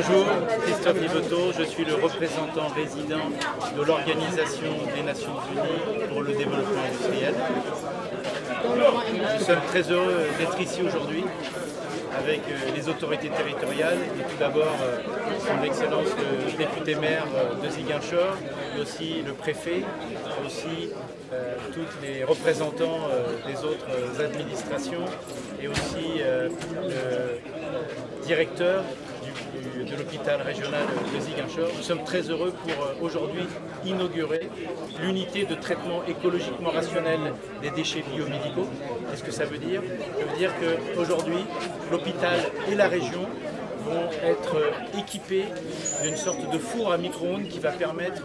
Bonjour, Christophe Yvetot, je suis le représentant résident de l'Organisation des Nations Unies pour le développement industriel. Nous sommes très heureux d'être ici aujourd'hui avec les autorités territoriales et tout d'abord son Excellence le député maire de Ziguinchor, mais aussi le préfet, aussi tous les représentants des autres administrations et aussi le directeur de l'hôpital régional de Ziguinchor. Nous sommes très heureux pour aujourd'hui inaugurer l'unité de traitement écologiquement rationnel des déchets biomédicaux. Qu'est-ce que ça veut dire? Ça veut dire qu'aujourd'hui, l'hôpital et la région vont être équipés d'une sorte de four à micro-ondes qui va permettre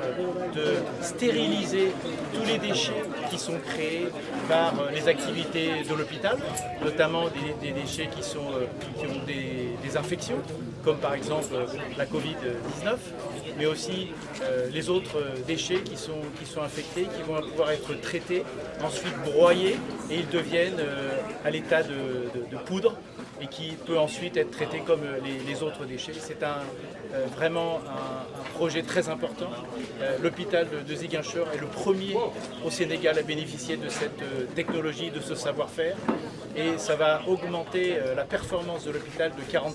de stériliser tous les déchets qui sont créés par les activités de l'hôpital, notamment des déchets qui ont des infections, comme par exemple la Covid-19, mais aussi les autres déchets qui sont infectés, qui vont pouvoir être traités, ensuite broyés, et ils deviennent à l'état de poudre, et qui peut ensuite être traité comme les autres déchets. C'est vraiment un projet très important. L'hôpital de Ziguinchor est le premier au Sénégal à bénéficier de cette technologie, de ce savoir-faire, et ça va augmenter la performance de l'hôpital de 40%,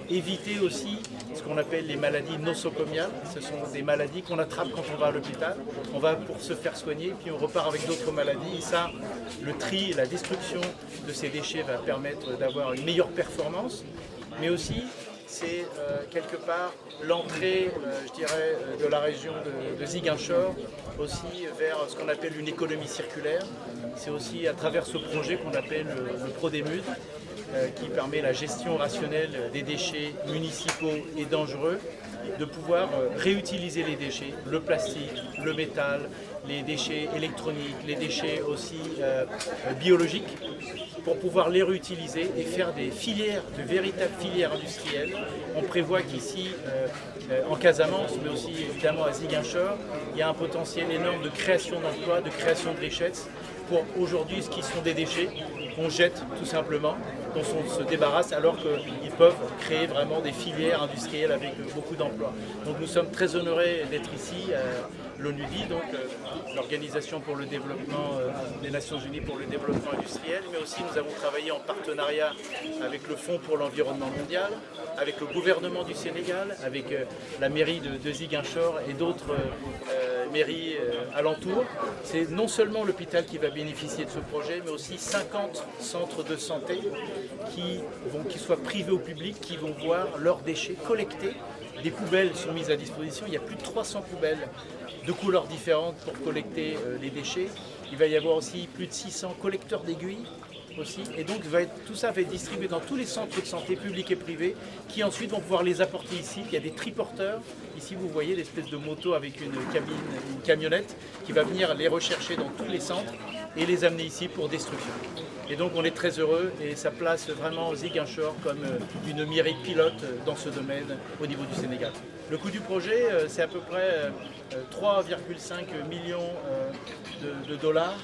éviter aussi ce qu'on appelle les maladies nosocomiales. Ce sont des maladies qu'on attrape quand on va à l'hôpital. On va pour se faire soigner, puis on repart avec d'autres maladies. Et ça, le tri, la destruction de ces déchets va permettre d'avoir une meilleure performance, mais aussi c'est quelque part l'entrée, je dirais, de la région de Ziguinchor aussi vers ce qu'on appelle une économie circulaire. C'est aussi à travers ce projet qu'on appelle le Prodémud, qui permet la gestion rationnelle des déchets municipaux et dangereux, de pouvoir réutiliser les déchets, le plastique, le métal, les déchets électroniques, les déchets aussi biologiques, pour pouvoir les réutiliser et faire des filières, de véritables filières industrielles. On prévoit qu'ici, en Casamance, mais aussi évidemment à Ziguinchor, il y a un potentiel énorme de création d'emplois, de création de richesses, pour aujourd'hui ce qui sont des déchets qu'on jette tout simplement, dont on se débarrasse, alors qu'ils peuvent créer vraiment des filières industrielles avec beaucoup d'emplois. Donc nous sommes très honorés d'être ici, l'ONUDI, donc l'Organisation pour le développement des Nations Unies pour le développement industriel, mais aussi nous avons travaillé en partenariat avec le Fonds pour l'environnement mondial, avec le gouvernement du Sénégal, avec la mairie de Ziguinchor et d'autres mairies alentours. C'est non seulement l'hôpital qui va bénéficier de ce projet, mais aussi 50 centres de santé qui soient privés au public, qui vont voir leurs déchets collectés. Des poubelles sont mises à disposition, il y a plus de 300 poubelles de couleurs différentes pour collecter les déchets. Il va y avoir aussi plus de 600 collecteurs d'aiguilles aussi, et donc tout ça va être distribué dans tous les centres de santé publics et privés qui ensuite vont pouvoir les apporter ici. Il y a des triporteurs, ici vous voyez l'espèce de moto avec une camionnette qui va venir les rechercher dans tous les centres et les amener ici pour destruction. Et donc on est très heureux et ça place vraiment Ziguinchor comme une mairie pilote dans ce domaine au niveau du Sénégal. Le coût du projet, c'est à peu près 3,5 millions de dollars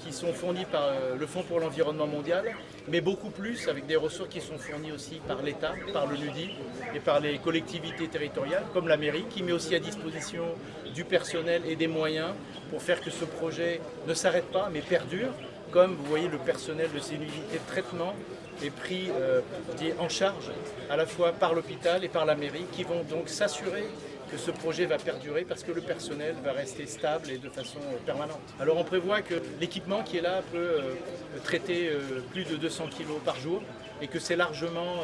qui sont fournis par le Fonds pour l'environnement mondial, mais beaucoup plus avec des ressources qui sont fournies aussi par l'État, par le NUDI et par les collectivités territoriales comme la mairie, qui met aussi à disposition du personnel et des moyens pour faire que ce projet ne s'arrête pas mais perdure. Comme vous voyez, le personnel de ces unités de traitement est pris en charge à la fois par l'hôpital et par la mairie, qui vont donc s'assurer que ce projet va perdurer parce que le personnel va rester stable et de façon permanente. Alors on prévoit que l'équipement qui est là peut traiter plus de 200 kg par jour et que c'est largement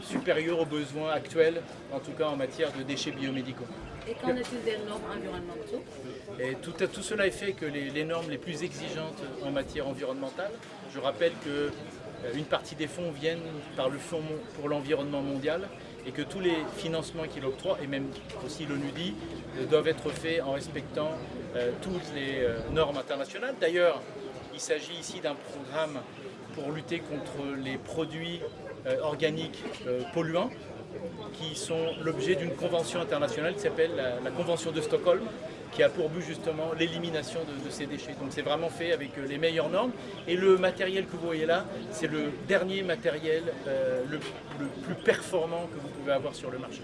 supérieur aux besoins actuels, en tout cas en matière de déchets biomédicaux. Et qu'en est-il des normes environnementales? Et tout cela est fait que les normes les plus exigeantes en matière environnementale, je rappelle qu'une partie des fonds viennent par le Fonds pour l'environnement mondial et que tous les financements qu'il octroie, et même aussi l'ONUDI, doivent être faits en respectant toutes les normes internationales. D'ailleurs, il s'agit ici d'un programme pour lutter contre les produits organiques polluants, qui sont l'objet d'une convention internationale qui s'appelle la Convention de Stockholm, qui a pour but justement l'élimination de ces déchets. Donc c'est vraiment fait avec les meilleures normes. Et le matériel que vous voyez là, c'est le dernier matériel le plus performant que vous pouvez avoir sur le marché.